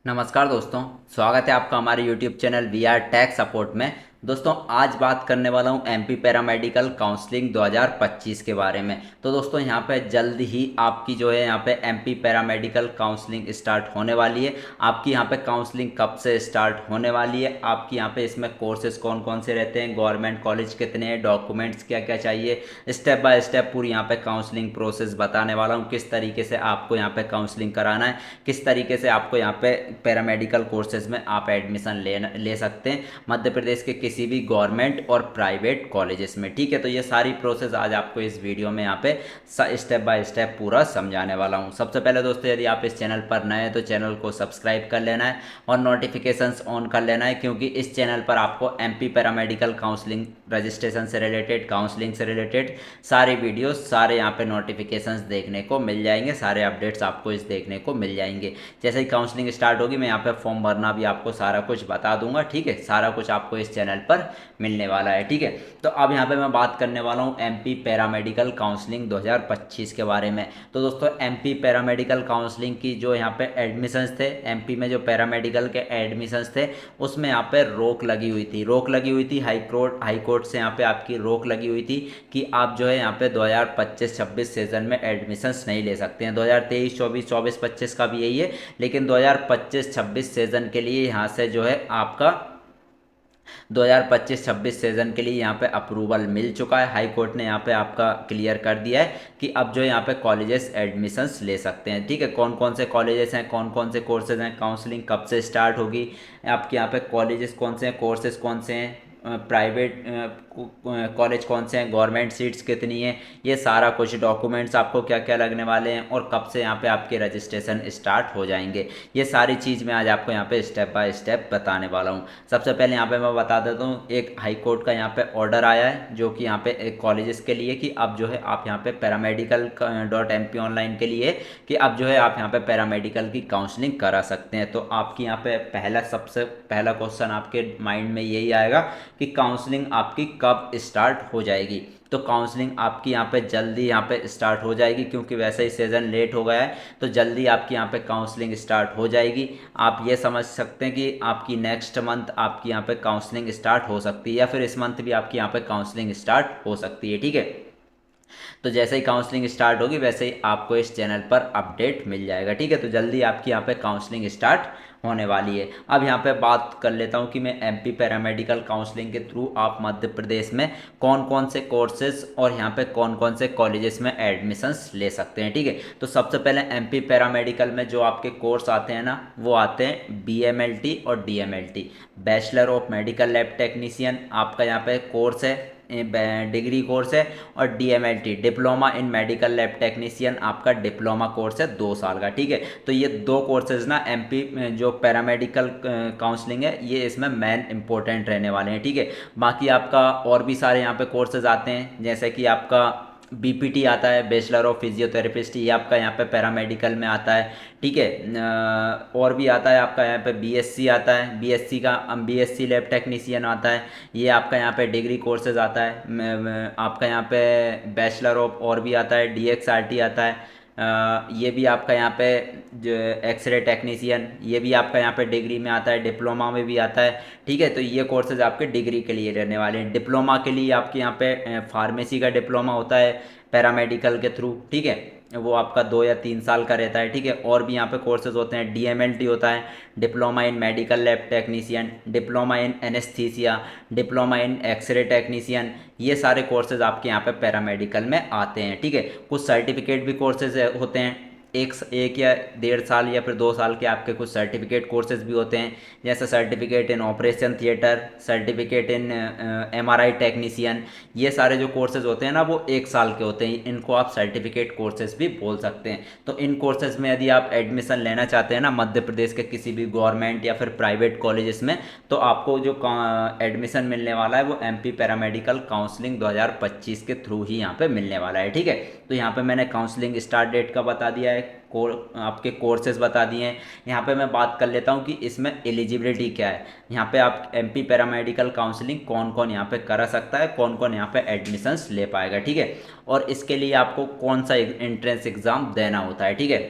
नमस्कार दोस्तों। स्वागत है आपका हमारे YouTube channel we are tech support में। दोस्तों आज बात करने वाला हूं एमपी पैरामेडिकल काउंसलिंग 2025 के बारे में। तो दोस्तों यहां पे जल्द ही आपकी जो है यहां पे एमपी पैरामेडिकल काउंसलिंग स्टार्ट होने वाली है। आपकी यहां पे काउंसलिंग कब से स्टार्ट होने वाली है, आपकी यहां पे इसमें कोर्सेज कौन कौन से रहते हैं, गवर्नमेंट कॉलेज कितने हैं, डॉक्यूमेंट्स क्या क्या चाहिए, स्टेप बाय स्टेप पूरी यहाँ पे काउंसलिंग प्रोसेस बताने वाला हूँ। किस तरीके से आपको यहाँ पे काउंसलिंग कराना है, किस तरीके से आपको यहाँ पे पैरामेडिकल कोर्सेज में आप एडमिशन ले सकते हैं मध्य प्रदेश के किसी भी गवर्नमेंट और प्राइवेट कॉलेजेस में। ठीक है, तो ये सारी प्रोसेस आज आपको इस वीडियो में यहाँ पे स्टेप बाय स्टेप पूरा समझाने वाला हूँ। सबसे पहले दोस्तों यदि आप इस चैनल पर नए हैं तो चैनल को सब्सक्राइब कर लेना है और नोटिफिकेशंस ऑन कर लेना है, क्योंकि इस चैनल पर आपको एमपी पैरामेडिकल काउंसलिंग रजिस्ट्रेशन से रिलेटेड, काउंसलिंग से रिलेटेड सारे वीडियोस, सारे यहाँ पे नोटिफिकेशंस देखने को मिल जाएंगे, सारे अपडेट्स आपको इस देखने को मिल जाएंगे। जैसे ही काउंसलिंग स्टार्ट होगी मैं यहाँ पे फॉर्म भरना भी आपको सारा कुछ बता दूंगा। ठीक है, सारा कुछ आपको इस चैनल पर मिलने वाला है। ठीक है, तो अब यहाँ पे मैं बात करने वाला हूँ एमपी पैरामेडिकल काउंसलिंग 2025 के बारे में। तो दोस्तों एमपी पैरामेडिकल काउंसलिंग की जो यहाँ पे एडमिशन्स थे, एमपी में जो पैरामेडिकल के एडमिशन्स थे उसमें यहाँ पे रोक लगी हुई थी हाई कोर्ट से यहाँ पे आपकी रोक लगी हुई थी कि आप जो है यहाँ पे 2025-26 सीजन में एडमिशन्स नहीं ले सकते हैं। 2023-24, 24-25 का भी यही है, लेकिन 2025-26 सीजन के लिए यहाँ से जो है आपका 2025-26 सीजन के लिए यहाँ पे अप्रूवल मिल चुका है। हाई कोर्ट ने यहाँ पे आपका क्लियर कर दिया है कि अब जो है यहाँ पे कॉलेजेस एडमिशन्स ले सकते हैं। ठीक है, कौन कौन से कॉलेजेस हैं, कौन कौन से कोर्सेज हैं, काउंसलिंग कब से स्टार्ट होगी, आपके यहाँ पे कॉलेजेस कौन से हैं, कोर्सेज कौन से हैं, प्राइवेट कॉलेज कौन से हैं, गवर्नमेंट सीट्स कितनी है, ये सारा कुछ डॉक्यूमेंट्स आपको क्या क्या लगने वाले हैं और कब से यहाँ पे आपके रजिस्ट्रेशन स्टार्ट हो जाएंगे, ये सारी चीज़ मैं आज आपको यहाँ पे स्टेप बाय स्टेप बताने वाला हूँ। सबसे पहले यहाँ पे मैं बता देता हूँ, एक हाई कोर्ट का यहाँ पे ऑर्डर आया है जो कि यहाँ पे एक कॉलेजेस के लिए कि अब जो है आप यहाँ पे paramedical.mp online के लिए कि अब जो है आप यहाँ पे पैरामेडिकल की काउंसलिंग करा सकते हैं। तो आपकी यहाँ पे सबसे पहला क्वेश्चन आपके माइंड में यही आएगा कि काउंसलिंग आपकी कब स्टार्ट हो जाएगी। तो काउंसलिंग आपकी यहाँ पे जल्दी यहाँ पे स्टार्ट हो जाएगी, क्योंकि वैसे ही सीज़न लेट हो गया है तो जल्दी आपकी यहाँ पे काउंसलिंग स्टार्ट हो जाएगी। आप ये समझ सकते हैं कि आपकी नेक्स्ट मंथ आपकी यहाँ पे काउंसलिंग स्टार्ट हो सकती है, या फिर इस मंथ भी आपकी यहाँ पे काउंसलिंग स्टार्ट हो सकती है। ठीक है, तो जैसे ही काउंसलिंग स्टार्ट होगी वैसे ही आपको इस चैनल पर अपडेट मिल जाएगा। ठीक है, तो जल्दी आपकी यहाँ पे काउंसलिंग स्टार्ट होने वाली है। अब यहाँ पे बात कर लेता हूँ कि मैं एमपी पैरामेडिकल काउंसलिंग के थ्रू आप मध्य प्रदेश में कौन कौन से कोर्सेज और यहाँ पे कौन कौन से कॉलेजेस में एडमिशन्स ले सकते हैं। ठीक है, तो सबसे पहले एमपी पैरामेडिकल में जो आपके कोर्स आते हैं ना, वो आते हैं बीएमएलटी और DMLT, bachelor of medical lab technician आपका यहाँ पे कोर्स है, डिग्री कोर्स है, और DMLT diploma in medical lab technician आपका डिप्लोमा कोर्स है 2 साल का। ठीक है, तो ये दो कोर्सेज ना एमपी जो पैरामेडिकल काउंसलिंग है ये इसमें मेन इंपॉर्टेंट रहने वाले हैं। ठीक है, बाकी आपका और भी सारे यहाँ पे कोर्सेज आते हैं, जैसे कि आपका बीपीटी आता है, बैचलर ऑफ फिजियोथेरेपिस्ट, ये आपका यहाँ पे पैरामेडिकल में आता है। ठीक है, और भी आता है आपका यहाँ पे बीएससी आता है, बीएससी लैब टेक्नीशियन आता है, ये आपका यहाँ पे डिग्री कोर्सेज आता है। आपका यहाँ पे बैचलर ऑफ और भी आता है, डीएक्सआरटी आता है, ये भी आपका यहाँ पे जो एक्सरे टेक्नीशियन, ये भी आपका यहाँ पे डिग्री में आता है, डिप्लोमा में भी आता है। ठीक है, तो ये कोर्सेज आपके डिग्री के लिए रहने वाले हैं। डिप्लोमा के लिए आपके यहाँ पे फार्मेसी का डिप्लोमा होता है पैरामेडिकल के थ्रू। ठीक है, वो आपका 2 या 3 साल का रहता है। ठीक है, और भी यहाँ पे कोर्सेज होते हैं, डीएमएलटी होता है, diploma in medical lab technician, diploma in anaesthesia, diploma in x-ray technician, ये सारे कोर्सेज आपके यहाँ पे पैरामेडिकल में आते हैं। ठीक है, कुछ सर्टिफिकेट भी कोर्सेज होते हैं, एक या 1.5 साल या फिर 2 साल के आपके कुछ सर्टिफिकेट कोर्सेज भी होते हैं, जैसे certificate in operation theatre, certificate in MRI technician, ये सारे जो कोर्सेज होते हैं ना वो 1 साल के होते हैं, इनको आप सर्टिफिकेट कोर्सेज भी बोल सकते हैं। तो इन कोर्सेज में यदि आप एडमिशन लेना चाहते हैं ना मध्य प्रदेश के किसी भी गवर्नमेंट या फिर प्राइवेट कॉलेजेस में, तो आपको जो एडमिशन मिलने वाला है वो एमपी पैरामेडिकल काउंसलिंग 2025 के थ्रू ही यहाँ पे मिलने वाला है। ठीक है, तो यहाँ पे मैंने काउंसलिंग स्टार्ट डेट का बता दिया है, आपके कोर्सेज बता दिए हैं। यहाँ पे मैं बात कर लेता हूँ कि इसमें एलिजिबिलिटी क्या है। यहाँ पे आप एमपी पैरामेडिकल काउंसलिंग कौन कौन यहाँ पे करा सकता है, कौन कौन यहाँ पे एडमिशन्स ले पाएगा। ठीक है, और इसके लिए आपको कौन सा एंट्रेंस एग्ज़ाम देना होता है। ठीक है,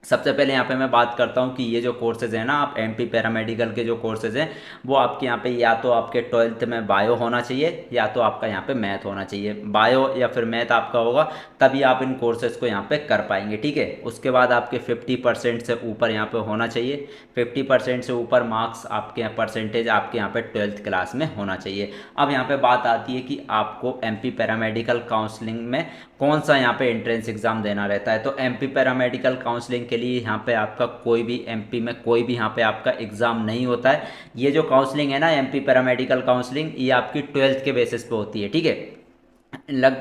सबसे पहले यहाँ पे मैं बात करता हूँ कि ये जो कोर्सेज़ हैं ना, आप एमपी पैरामेडिकल के जो कोर्सेज़ हैं वो आपके यहाँ पे या तो आपके 12th में बायो होना चाहिए या तो आपका यहाँ पे मैथ होना चाहिए। बायो या फिर मैथ आपका होगा तभी आप इन कोर्सेज़ को यहाँ पे कर पाएंगे, ठीक है। उसके बाद आपके 50% से ऊपर यहाँ पे होना चाहिए। 50% से ऊपर मार्क्स आपके यहाँ परसेंटेज आपके यहाँ पे 12th क्लास में होना चाहिए। अब यहाँ पे बात आती है कि आपको एमपी पैरामेडिकल काउंसलिंग में कौन सा यहाँ पे एंट्रेंस एग्ज़ाम देना रहता है। तो एमपी पैरामेडिकल काउंसलिंग के लिए यहाँ पे आपका कोई भी एमपी में कोई भी यहाँ पे आपका एग्ज़ाम नहीं होता है। ये जो काउंसलिंग है ना, एमपी पैरामेडिकल काउंसलिंग, ये आपकी 12th के बेसिस पे होती है, ठीक है।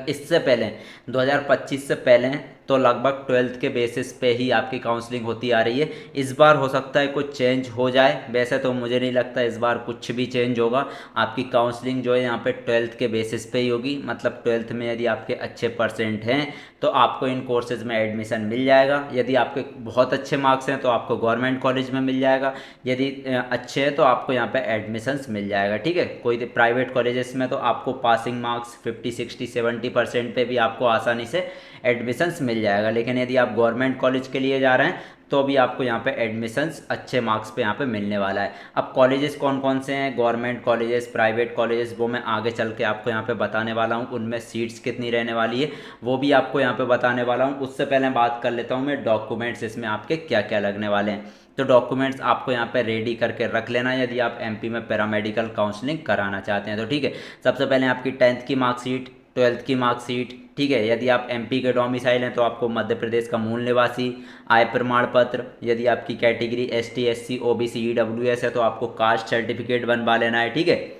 इससे पहले 2025 से पहले तो लगभग 12th के बेसिस पे ही आपकी काउंसलिंग होती आ रही है। इस बार हो सकता है कुछ चेंज हो जाए, वैसे तो मुझे नहीं लगता इस बार कुछ भी चेंज होगा। आपकी काउंसलिंग जो है यहाँ पे 12th के बेसिस पे ही होगी, मतलब 12th में यदि आपके अच्छे परसेंट हैं तो आपको इन कोर्सेज़ में एडमिशन मिल जाएगा। यदि आपके बहुत अच्छे मार्क्स हैं तो आपको गवर्नमेंट कॉलेज में मिल जाएगा। यदि अच्छे हैं तो आपको यहाँ पे एडमिशन्स मिल जाएगा, ठीक है। कोई प्राइवेट कॉलेजेस में तो आपको पासिंग मार्क्स 50 60 70% पे भी आपको आसानी से एडमिशन्स मिल जाएगा। लेकिन यदि आप गवर्नमेंट कॉलेज के लिए जा रहे हैं तो भी आपको यहाँ पे एडमिशन्स अच्छे मार्क्स पे यहाँ पे मिलने वाला है। अब कॉलेजेस कौन कौन से हैं, गवर्नमेंट कॉलेजेस, प्राइवेट कॉलेजेस, वो मैं आगे चल के आपको यहाँ पे बताने वाला हूँ। उनमें सीट्स कितनी रहने वाली है वो भी आपको यहाँ पे बताने वाला हूँ। उससे पहले बात कर लेता हूँ मैं डॉक्यूमेंट्स इसमें आपके क्या क्या लगने वाले हैं। तो डॉक्यूमेंट्स आपको यहाँ पे रेडी करके रख लेना यदि आप एमपी में पैरामेडिकल काउंसलिंग कराना चाहते हैं तो, ठीक है। सबसे पहले आपकी 10th की मार्कशीट, 12th की मार्कशीट, ठीक है। यदि आप एमपी के डोमिसाइल हैं तो आपको मध्य प्रदेश का मूल निवासी, आय प्रमाण पत्र। यदि आपकी category ST SC OBC EWS है तो आपको कास्ट सर्टिफिकेट बनवा लेना है, ठीक है।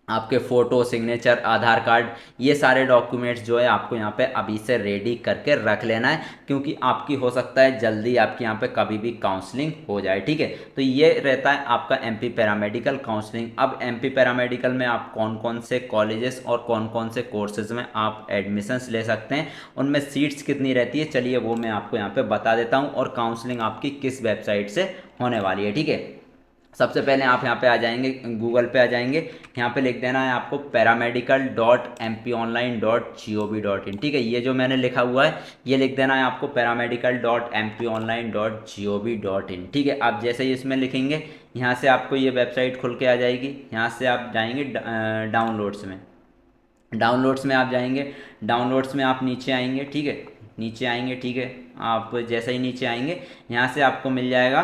आपके फ़ोटो, सिग्नेचर, आधार कार्ड, ये सारे डॉक्यूमेंट्स जो है आपको यहाँ पे अभी से रेडी करके रख लेना है, क्योंकि आपकी हो सकता है जल्दी आपके यहाँ पे कभी भी काउंसलिंग हो जाए, ठीक है। तो ये रहता है आपका एमपी पैरामेडिकल काउंसलिंग। अब एमपी पैरामेडिकल में आप कौन कौन से कॉलेजेस और कौन कौन से कोर्सेज में आप एडमिशन्स ले सकते हैं, उनमें सीट्स कितनी रहती है, चलिए वो मैं आपको यहाँ पे बता देता हूँ, और काउंसलिंग आपकी किस वेबसाइट से होने वाली है, ठीक है। सबसे पहले आप यहाँ पे आ जाएंगे, गूगल पे आ जाएंगे, यहाँ पे लिख देना है आपको paramedical.mpionline.gov.in, ठीक है। ये जो मैंने लिखा हुआ है ये लिख देना है आपको paramedical.mpionline.gov.in, ठीक है। आप जैसे ही इसमें लिखेंगे यहाँ से आपको ये वेबसाइट खुल के आ जाएगी। यहाँ से आप जाएंगे डाउनलोड्स में, डाउनलोड्स में आप जाएंगे, डाउनलोड्स में आप नीचे आएंगे, ठीक है। नीचे आएंगे, ठीक है। आप जैसे ही नीचे आएंगे यहाँ से आपको मिल जाएगा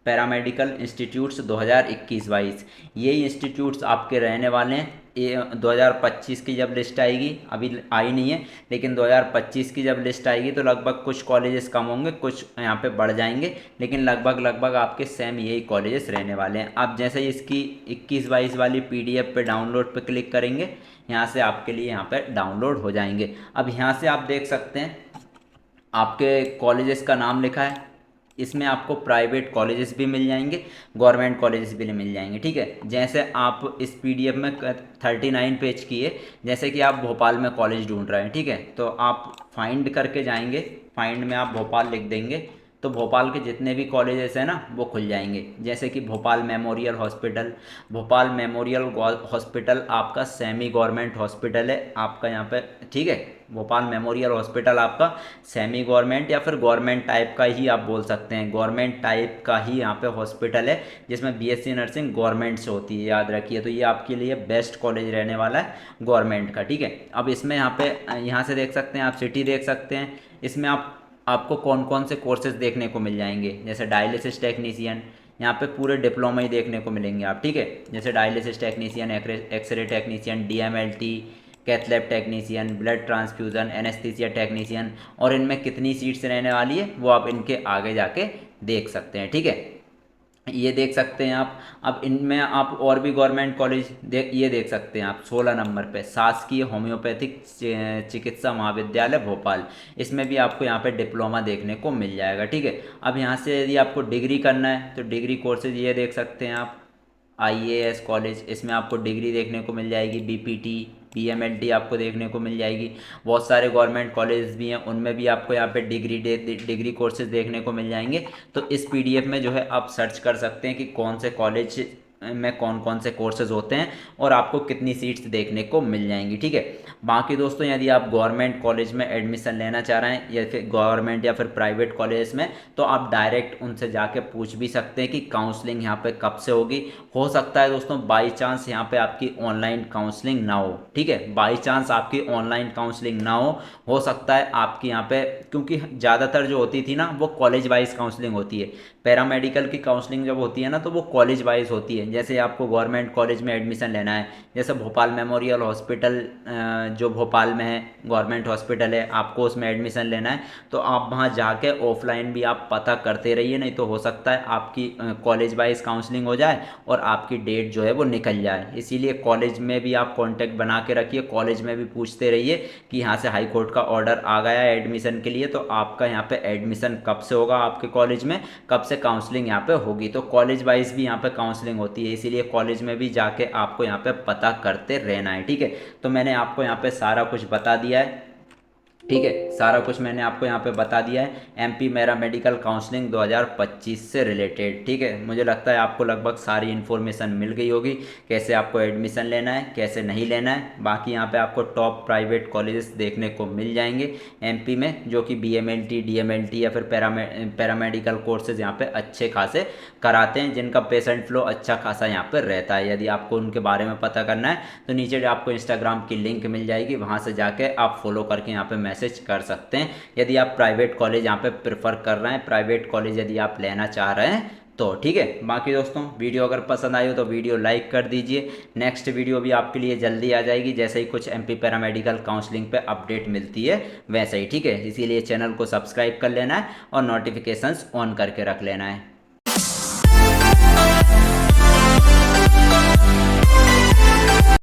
पैरामेडिकल इंस्टीट्यूट्स 2021-22। ये इंस्टीट्यूट्स आपके रहने वाले हैं। ये 2025 की जब लिस्ट आएगी, अभी आई नहीं है, लेकिन 2025 की जब लिस्ट आएगी तो लगभग कुछ कॉलेजेस कम होंगे, कुछ यहाँ पे बढ़ जाएंगे, लेकिन लगभग लगभग आपके सेम यही कॉलेजेस रहने वाले हैं। आप जैसे ही इसकी 21-22 वाली पीडीएफ पे डाउनलोड पे क्लिक करेंगे यहाँ से आपके लिए यहाँ पे डाउनलोड हो जाएंगे। अब यहाँ से आप देख सकते हैं आपके कॉलेजेस का नाम लिखा है, इसमें आपको प्राइवेट कॉलेजेस भी मिल जाएंगे, गवर्नमेंट कॉलेजेस भी मिल जाएंगे, ठीक है। जैसे आप इस पीडीएफ में 39 पेज की है, जैसे कि आप भोपाल में कॉलेज ढूंढ रहे हैं, ठीक है। तो आप फाइंड करके जाएंगे, फाइंड में आप भोपाल लिख देंगे तो भोपाल के जितने भी कॉलेजेस हैं ना वो खुल जाएंगे। जैसे कि Bhopal memorial hospital, Bhopal memorial hospital आपका सेमी गवर्नमेंट हॉस्पिटल है आपका यहाँ पे, ठीक है। भोपाल मेमोरियल हॉस्पिटल आपका सेमी गवर्नमेंट या फिर गवर्नमेंट टाइप का ही आप बोल सकते हैं, गवर्नमेंट टाइप का ही यहाँ पे हॉस्पिटल है, जिसमें बीएससी नर्सिंग गवर्नमेंट से होती है, याद रखिए। तो ये आपके लिए बेस्ट कॉलेज रहने वाला है गवर्नमेंट का, ठीक है। अब इसमें यहाँ पे यहाँ से देख सकते हैं आप, सिटी देख सकते हैं, इसमें आपको कौन कौन से कोर्सेज देखने को मिल जाएंगे। जैसे डायलिसिस टेक्नीशियन, यहाँ पे पूरे डिप्लोमा ही देखने को मिलेंगे आप, ठीक है। जैसे dialysis technician, x-ray technician, DMLT, cath lab technician, blood transfusion, anaesthesia technician, और इनमें कितनी सीट्स रहने वाली है वो आप इनके आगे जाके देख सकते हैं, ठीक है। ये देख सकते हैं आप। अब इनमें आप और भी गवर्नमेंट कॉलेज ये देख सकते हैं आप 16 नंबर पे शासकीय होम्योपैथिक चिकित्सा महाविद्यालय भोपाल, इसमें भी आपको यहाँ पे डिप्लोमा देखने को मिल जाएगा, ठीक है। अब यहाँ से यदि आपको डिग्री करना है तो डिग्री कोर्सेज ये देख सकते हैं आप, आईएएस कॉलेज, इसमें आपको डिग्री देखने को मिल जाएगी, बीपीटी, पीएमएलटी आपको देखने को मिल जाएगी। बहुत सारे गवर्नमेंट कॉलेज भी हैं, उनमें भी आपको यहाँ पे डिग्री कोर्सेज देखने को मिल जाएंगे। तो इस पीडीएफ में जो है आप सर्च कर सकते हैं कि कौन से कॉलेज में कौन कौन से कोर्सेज होते हैं और आपको कितनी सीट्स देखने को मिल जाएंगी। ठीक है, बाकी दोस्तों यदि आप गवर्नमेंट कॉलेज में एडमिशन लेना चाह रहे हैं या फिर गवर्नमेंट या फिर प्राइवेट कॉलेज में, तो आप डायरेक्ट उनसे जाके पूछ भी सकते हैं कि काउंसलिंग यहाँ पे कब से होगी। हो सकता है दोस्तों बाई चांस यहाँ पे आपकी ऑनलाइन काउंसलिंग ना हो। ठीक है, बाई चांस आपकी ऑनलाइन काउंसलिंग ना हो सकता है आपकी यहाँ पे, क्योंकि ज़्यादातर जो होती थी ना वो कॉलेज वाइज काउंसलिंग होती है। पैरामेडिकल की काउंसलिंग जब होती है ना तो वो कॉलेज वाइज होती है। जैसे आपको गवर्नमेंट कॉलेज में एडमिशन लेना है, जैसे भोपाल मेमोरियल हॉस्पिटल जो भोपाल में है, गवर्नमेंट हॉस्पिटल है, आपको उसमें एडमिशन लेना है तो आप वहाँ जाके ऑफलाइन भी आप पता करते रहिए, नहीं तो हो सकता है आपकी कॉलेज वाइज काउंसलिंग हो जाए और आपकी डेट जो है वो निकल जाए। इसीलिए कॉलेज में भी आप कांटेक्ट बना के रखिए, कॉलेज में भी पूछते रहिए कि यहाँ से हाई कोर्ट का ऑर्डर आ गया है एडमिशन के लिए, तो आपका यहाँ पे एडमिशन कब से होगा आपके कॉलेज में, कब से काउंसलिंग यहाँ पे होगी। तो कॉलेज वाइज भी यहाँ पे काउंसलिंग होती है, इसीलिए कॉलेज में भी जाके आपको यहाँ पे पता करते रहना है। ठीक है, तो मैंने आपको यहाँ पे सारा कुछ बता दिया है। ठीक है, सारा कुछ मैंने आपको यहाँ पे बता दिया है एमपी मेरा मेडिकल काउंसलिंग 2025 से रिलेटेड। ठीक है, मुझे लगता है आपको लगभग सारी इन्फॉर्मेशन मिल गई होगी, कैसे आपको एडमिशन लेना है कैसे नहीं लेना है। बाकी यहाँ पे आपको टॉप प्राइवेट कॉलेजेस देखने को मिल जाएंगे एमपी में, जो कि बीएमएलटी डीएमएलटी या फिर पैरामेडिकल कोर्सेज यहाँ पे अच्छे खासे कराते हैं, जिनका पेशेंट फ्लो अच्छा खासा यहाँ पर रहता है। यदि आपको उनके बारे में पता करना है तो नीचे आपको इंस्टाग्राम की लिंक मिल जाएगी, वहाँ से जाके आप फॉलो करके यहाँ पे मैसेज कर सकते हैं। यदि आप प्राइवेट कॉलेज यहाँ पे प्रेफर कर रहे हैं, प्राइवेट कॉलेज यदि आप लेना चाह रहे हैं तो। ठीक है, बाकी दोस्तों वीडियो अगर पसंद आई हो तो वीडियो लाइक कर दीजिए। नेक्स्ट वीडियो भी आपके लिए जल्दी आ जाएगी, जैसे ही कुछ एमपी पैरामेडिकल काउंसलिंग पे अपडेट मिलती है वैसे ही। ठीक है, इसीलिए चैनल को सब्सक्राइब कर लेना है और नोटिफिकेशंस ऑन करके रख लेना है।